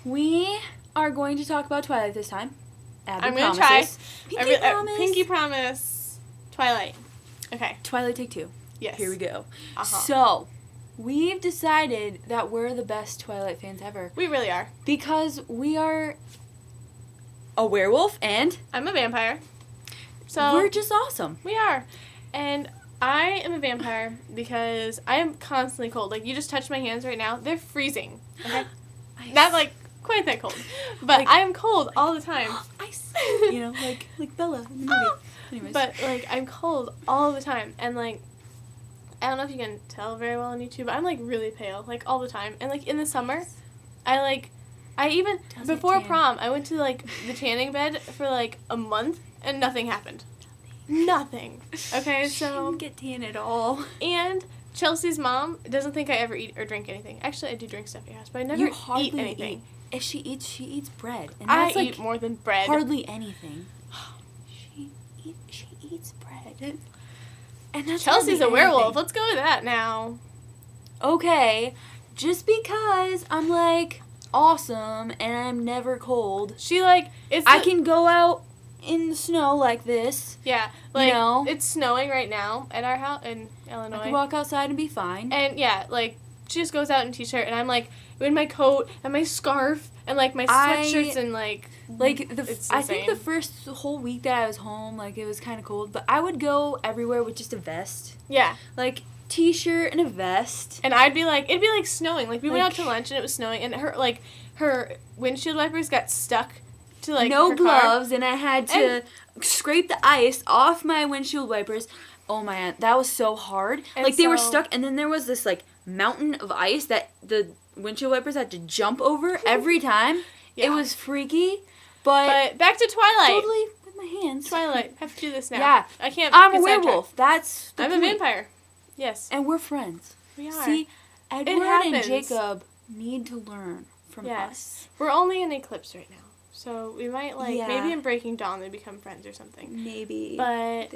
We are going to talk about Twilight this time. Abby I'm going to try. Pinky promise. Promise. Twilight. Okay. Twilight take 2. Yes. Here we go. Uh-huh. So, we've decided that we're the best Twilight fans ever. We really are. Because we are a werewolf and... I'm a vampire. So we're just awesome. We are. And I am a vampire because I am constantly cold. Like, you just touch my hands right now. They're freezing. Okay? Not, like, quite that cold. But I am cold all the time. Ice. You know, like Bella in the movie. Anyways. But, like, I'm cold all the time. And, like, I don't know if you can tell very well on YouTube, but I'm, like, really pale. Like, all the time. And, like, in the summer, before prom, I went to, like, the tanning bed for, like, a month, and nothing happened. Nothing. Okay, so... She didn't get tan at all. And Chelsea's mom doesn't think I ever eat or drink anything. Actually, I do drink stuff at your house, but I never eat anything. If she eats bread. And I that's like eat more than bread. Hardly anything. She eats bread. And that's Chelsea's a werewolf. Let's go with that now. Okay. Just because I'm, like, awesome and I'm never cold. I can go out in the snow like this. Yeah, like, you know? It's snowing right now at our house in Illinois. I can walk outside and be fine. And yeah, like, she just goes out in a t-shirt and I'm like in my coat and my scarf and like my sweatshirts and like I think the first whole week that I was home, like, it was kind of cold, but I would go everywhere with just a vest. Yeah. Like, t-shirt and a vest. And it'd be like snowing. Like, we went out to lunch and it was snowing and her windshield wipers got stuck to, like, no her gloves, car. And I had to scrape the ice off my windshield wipers. Oh my, that was so hard. And like, they were stuck, and then there was this, like, mountain of ice that the windshield wipers had to jump over every time. Yeah. It was freaky, but back to Twilight. Totally with my hands. Twilight. I have to do this now. Yeah. I can't. I'm a werewolf. That's the I'm point. a vampire. Yes. And we're friends. We are. See, Edward and Jacob need to learn from us. We're only in Eclipse right now. So we might, maybe in Breaking Dawn they become friends or something. Maybe. But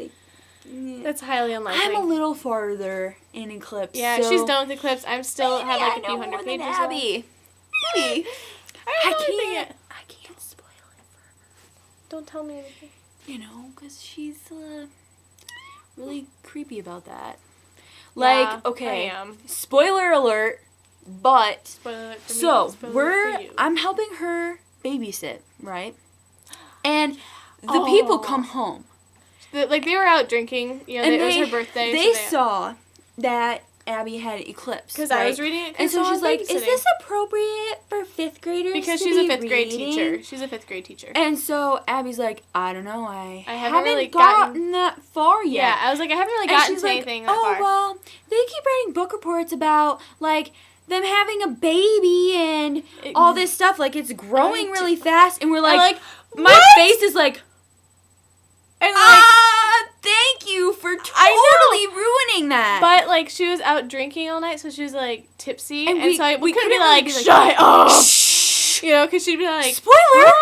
that's highly unlikely. I'm a little farther in Eclipse. Yeah, so she's done with Eclipse. I'm still have, like, a few hundred pages left. Abby. Maybe. I can't spoil it for her. Don't tell me anything. You know, because she's really creepy about that. Like, okay. I am. Spoiler alert, but... Spoiler alert for me. Spoiler for you. I'm helping her babysit, right? And the people come home. They were out drinking, you know, it was her birthday. They saw that Abby had Eclipse. Because I was reading it. And so she's like, is this appropriate for 5th graders? Because she's a 5th grade teacher. She's a 5th grade teacher. And so Abby's like, I don't know, I haven't really gotten that far yet. Yeah, I was like, I haven't really gotten to anything that far. Oh, well, they keep writing book reports about, like, them having a baby and all this stuff. Like, it's growing really fast. And we're like my face is like, and thank you for totally ruining that. But, like, she was out drinking all night, so she was, like, tipsy. And so we couldn't be like, shut up. You know, because she'd be like, spoiler!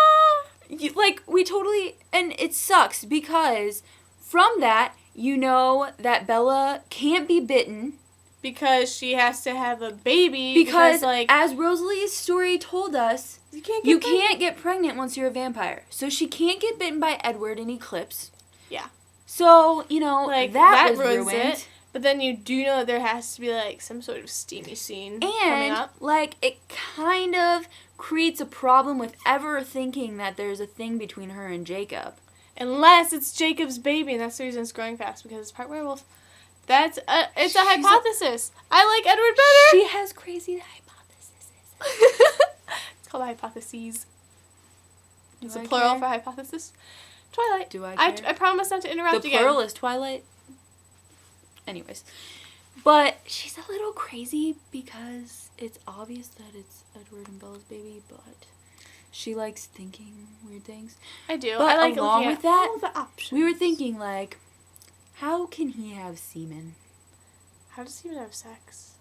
Like, we totally, and it sucks because from that, you know that Bella can't be bitten. Because she has to have a baby. Because like, as Rosalie's story told us, you can't get pregnant once you're a vampire. So she can't get bitten by Edward in Eclipse. Yeah. So, you know, like, that was ruins ruined. It. But then you do know that there has to be, like, some sort of steamy scene coming up. Like, it kind of creates a problem with ever thinking that there's a thing between her and Jacob. Unless it's Jacob's baby, and that's the reason it's growing fast, because it's part werewolf. It's a hypothesis. I like Edward better. She has crazy hypotheses. It's called hypotheses. It's a plural for hypothesis. Twilight. Do I care? I promise not to interrupt again. The plural is Twilight. Anyways. But she's a little crazy because it's obvious that it's Edward and Bella's baby, but she likes thinking weird things. I do. But I like along with that, all the options. We were thinking, like, how can he have semen? How does he even have sex?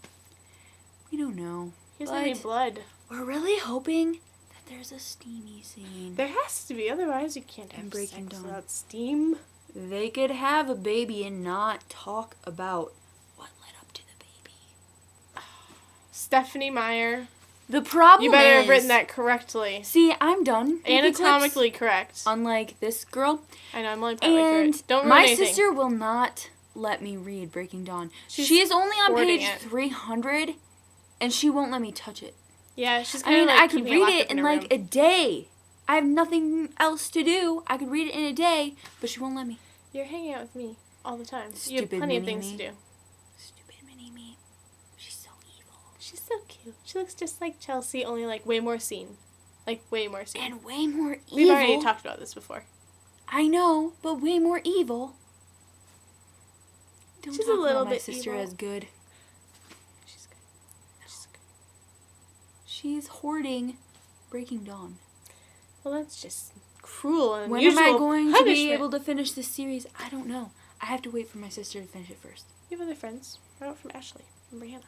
We don't know. He doesn't have any blood. We're really hoping that there's a steamy scene. There has to be, otherwise you can't have sex without steam. They could have a baby and not talk about what led up to the baby. Stephanie Meyer The problem You better is, have written that correctly. See, I'm done. Anatomically correct. Unlike this girl. I know, I'm only partway through And it. Don't ruin my anything. sister will not let me read Breaking Dawn. She's only on hoarding page it. 300, and she won't let me touch it. Yeah, she's I kind of mean, like I could keeping read locked it up in her like room. a day. I have nothing else to do. I could read it in a day, but she won't let me. You're hanging out with me all the time. You have Stupid plenty of things mini-me. to do. Stupid mini-me. She's so evil. She's so cute. She looks just like Chelsea, only like way more seen. Like way more seen. And way more evil. We've already talked about this before. I know, but way more evil. Don't She's talk a little about my bit sister evil. as good. She's good. She's good. She's hoarding Breaking Dawn. Well, that's just cruel and When am I unusual going to punishment. be able to finish this series? I don't know. I have to wait for my sister to finish it first. You have other friends. I wrote from Ashley and Brianna.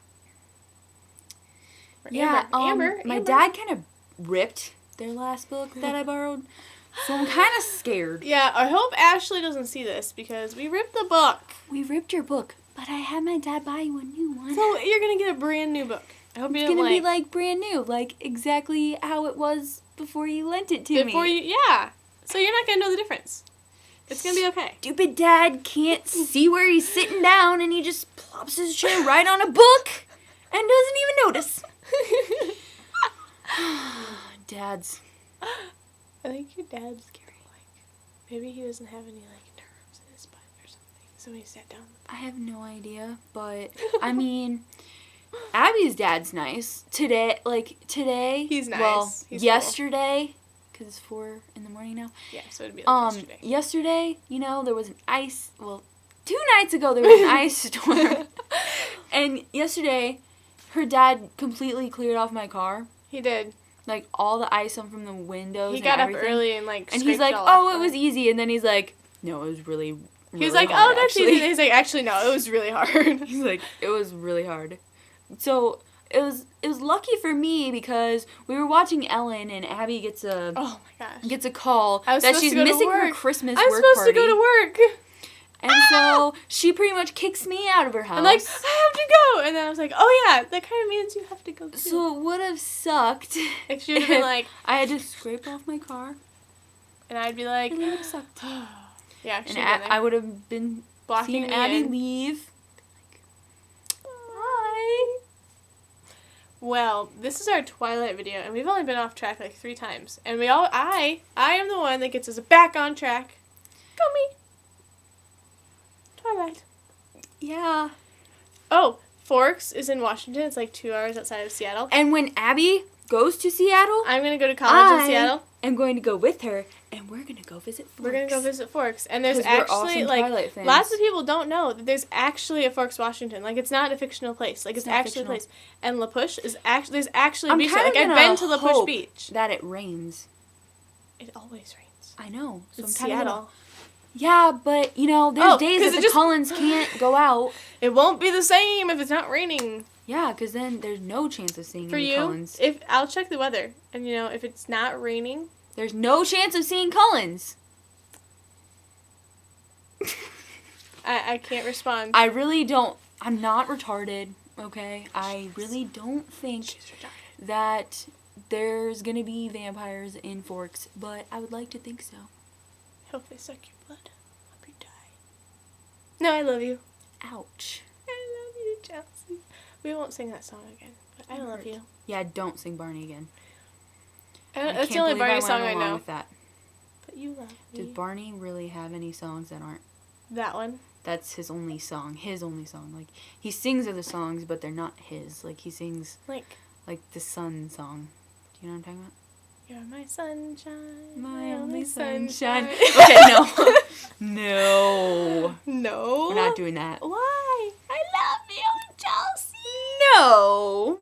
Or Yeah, Amber. my Amber. dad kind of ripped their last book that I borrowed, so I'm kind of scared. Yeah, I hope Ashley doesn't see this because we ripped the book. We ripped your book, but I had my dad buy you a new one. So you're gonna get a brand new book. I hope you It's didn't gonna be like brand new, like exactly how it was before you lent it to before me. you. Yeah. So you're not gonna know the difference. It's gonna be okay. Stupid dad can't see where he's sitting down, and he just plops his chair right on a book and doesn't even notice. Dads. I think your dad's scary. Like maybe he doesn't have any like nerves in his butt or something. So he sat down. I have no idea, but I mean, Abby's dad's nice. Today, He's nice. Well, He's cool. yesterday, because it's 4 in the morning now. Yeah, so it'd be like yesterday. Yesterday, there was an ice. Well, 2 nights ago there was an ice storm, and yesterday, her dad completely cleared off my car. He did. Like all the ice from the windows. He got up everything. early and like. And scraped he's like, it all "Oh, off it was easy," and then he's like, "No, it was really." He was really like, hard, "Oh, that's actually." easy." And he's like, "Actually, no, it was really hard." He's like, "It was really hard." So it was lucky for me because we were watching Ellen and Abby gets a Oh my gosh. call I was that supposed she's to go to missing her work. Christmas I'm work supposed party. to go to work. And so she pretty much kicks me out of her house. I'm like, I have to go. And then I was like, oh yeah, that kind of means you have to go too. So it would have sucked if she would have been like, I had to scrape off my car. and I'd be like, It would have sucked. yeah, And she'd been I there. would have been Blocking seeing me Abby in. leave. Bye. Well, this is our Twilight video, and we've only been off track like 3 times. And I am the one that gets us back on track. Go me. Twilight. Yeah. Oh, Forks is in Washington. It's like 2 hours outside of Seattle. And when Abby goes to Seattle, I'm going to go to college in Seattle. I'm going to go with her, and we're going to go visit Forks. We're going to go visit Forks. And there's 'Cause we're actually, awesome like, Twilight fans. lots of people don't know that there's actually a Forks, Washington. Like, it's not a fictional place. Like, it's not actually fictional. a place. And La Push is actually, there's actually a I'm beach there. kind Like, of I've gonna been to La Push hope Beach. that it rains. It always rains. I know. So It's I'm kinda Seattle. Yeah, but, there's Oh, days 'cause that it the just- Cullens can't go out. It won't be the same if it's not raining. Yeah, because then there's no chance of seeing For any you, Cullens. if I'll check the weather, and if it's not raining, There's no chance of seeing Cullens. I can't respond. I really don't. I'm not retarded, okay? I really don't think She's retarded. that there's going to be vampires in Forks, but I would like to think so. I hope they suck your blood. I hope you die. No, I love you. Ouch. I love you, Chelsea. We won't sing that song again, but I love you. Yeah, don't sing Barney again. That's the can't only believe Barney went song I along know. with that. But you love me. Does Barney really have any songs that aren't? That one? That's his only song. Like, he sings other songs, but they're not his. Like, he sings, Like, the sun song. Do you know what I'm talking about? you're my sunshine. My only sunshine. sunshine. Okay, no. No. No. We're not doing that. Why? I love you, Chelsea. No.